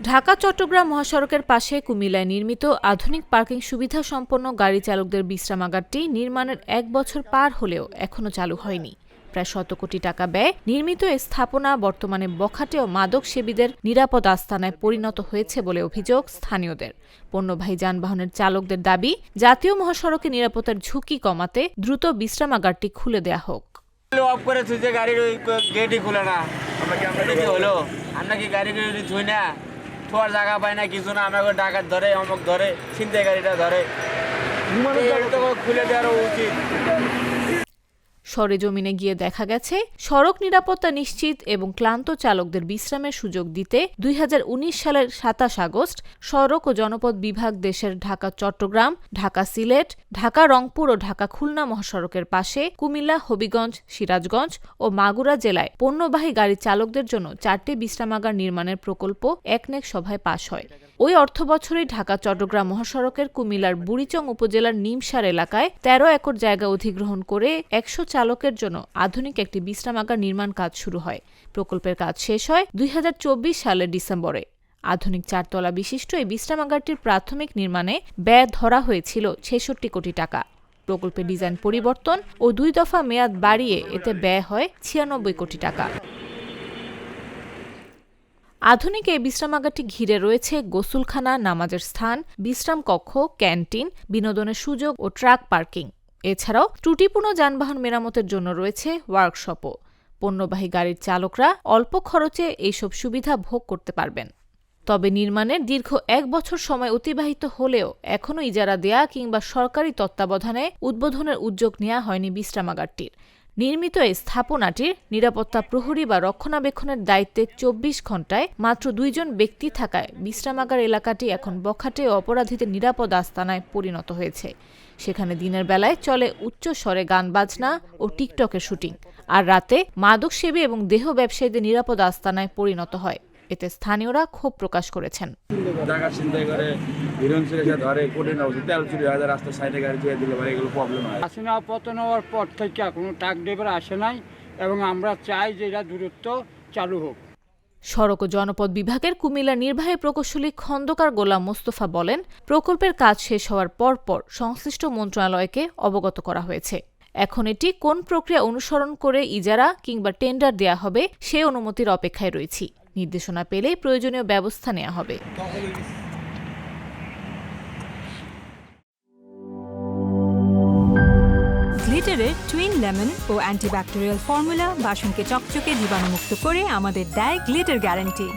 ঢাকা-চট্টগ্রাম মহাসড়কের পাশে কুমিল্লায় নির্মিত আধুনিক পার্কিং সুবিধা সম্পন্ন গাড়ি চালকদের বিশ্রামাগারটি নির্মাণের ১ বছর পার হলেও এখনো চালু হয়নি। প্রায় ১০০ কোটি টাকা ব্যয়ে নির্মিত এই স্থাপনা বর্তমানে বখাটে ও মাদক সেবীদের নিরাপদ আস্তানায় পরিণত হয়েছে বলে অভিযোগ স্থানীয়দের। পণ্যবাহী যানবাহনের চালকদের দাবি, জাতীয় মহাসড়কে নিরাপত্তার ঝুঁকি কমাতে দ্রুত বিশ্রামাগারটি খুলে দেয়া হোক। অফ করে থুইছে, গাড়ির গেটই খুলে না। আমরা কি হলো, আমরা কি গাড়ি থুই না, থোয়ার জায়গা পাই না, কিছু না। আমাকে ডাকাত ধরে, অমুক ধরে, ছিনতাই গাড়িটা ধরে, খুলে দেওয়ার উচিত। সরেজমিনে গিয়ে দেখা গেছে, সড়ক নিরাপত্তা নিশ্চিত এবং ক্লান্ত চালকদের বিশ্রামের সুযোগ দিতে ২০১৯ সালের ২৭ আগস্ট সড়ক ও জনপথ বিভাগ দেশের ঢাকা-চট্টগ্রাম, ঢাকা-সিলেট, ঢাকা-রংপুর ও ঢাকা-খুলনা মহাসড়কের পাশে কুমিল্লা, হবিগঞ্জ, সিরাজগঞ্জ ও মাগুরা জেলায় পণ্যবাহী গাড়ি চালকদের জন্য ৪টি বিশ্রামাগার নির্মাণের প্রকল্প একনেক সভায় পাশ হয়। ওই অর্থবছরেই ঢাকা-চট্টগ্রাম মহাসড়কের কুমিল্লার বুড়িচং উপজেলার নিমসার এলাকায় ১৩ একর জায়গা অধিগ্রহণ করে ১০০ চালকের জন্য আধুনিক একটি বিশ্রামাগার নির্মাণ কাজ শুরু হয়। প্রকল্পের কাজ শেষ হয় ২০২৪ সালের ডিসেম্বরে। আধুনিক ৪ তলা বিশিষ্ট এই বিশ্রামাগারটির প্রাথমিক নির্মাণে ব্যয় ধরা হয়েছিল ৬৬ কোটি টাকা। প্রকল্পের ডিজাইন পরিবর্তন ও ২ দফা মেয়াদ বাড়িয়ে এতে ব্যয় হয় ৯৬ কোটি টাকা। আধুনিক এই বিশ্রামাগারটি ঘিরে রয়েছে গোসলখানা, নামাজের স্থান, বিশ্রাম কক্ষ, ক্যান্টিন, বিনোদনের সুযোগ ও ট্রাক পার্কিং। এছাড়াও ত্রুটিপূর্ণ যানবাহন মেরামতের জন্য রয়েছে ওয়ার্কশপও। পণ্যবাহী গাড়ির চালকরা অল্প খরচে এইসব সুবিধা ভোগ করতে পারবেন। তবে নির্মাণের দীর্ঘ ১ বছর সময় অতিবাহিত হলেও এখনও ইজারা দেয়া কিংবা সরকারি তত্ত্বাবধানে উদ্বোধনের উদ্যোগ নেওয়া হয়নি বিশ্রামাগারটির। নির্মিত এই স্থাপনাটির নিরাপত্তা প্রহরী বা রক্ষণাবেক্ষণের দায়িত্বে ২৪ ঘণ্টায় মাত্র ২ জন ব্যক্তি থাকায় বিশ্রামাগার এলাকাটি এখন বখাটে ও অপরাধীদের নিরাপদ আস্তানায় পরিণত হয়েছে। সেখানে দিনের বেলায় চলে উচ্চ স্বরে গান বাজনা ও টিকটকের শুটিং, আর রাতে মাদকসেবী এবং দেহ ব্যবসায়ীদের নিরাপদ আস্তানায় পরিণত হয়। এতে স্থানীয়রা ক্ষোভ প্রকাশ করেছেন। পতনের পর থেকে কোনো ট্রাক ড্রাইভার আসে নাই এবং আমরা চাই যে এটা দূরত্ব চালু হোক। সড়ক ও জনপথ বিভাগের কুমিল্লা নির্বাহী প্রকৌশলী খন্দকার গোলাম মোস্তফা বলেন, প্রকল্পের কাজ শেষ হওয়ার পরপর সংশ্লিষ্ট মন্ত্রণালয়কে অবগত করা হয়েছে। এখন এটি কোন প্রক্রিয়া অনুসরণ করে ইজারা কিংবা টেন্ডার দেয়া হবে সে অনুমতির অপেক্ষায় রয়েছি। নির্দেশনা পেলেই প্রয়োজনীয় ব্যবস্থা নেওয়া হবে। গ্লিটারের টুইন লেমন ও অ্যান্টিব্যাকটেরিয়াল ফর্মুলা বাসনকে চকচকে জীবাণুমুক্ত করে আমাদের দেয় গ্লিটার গ্যারান্টি।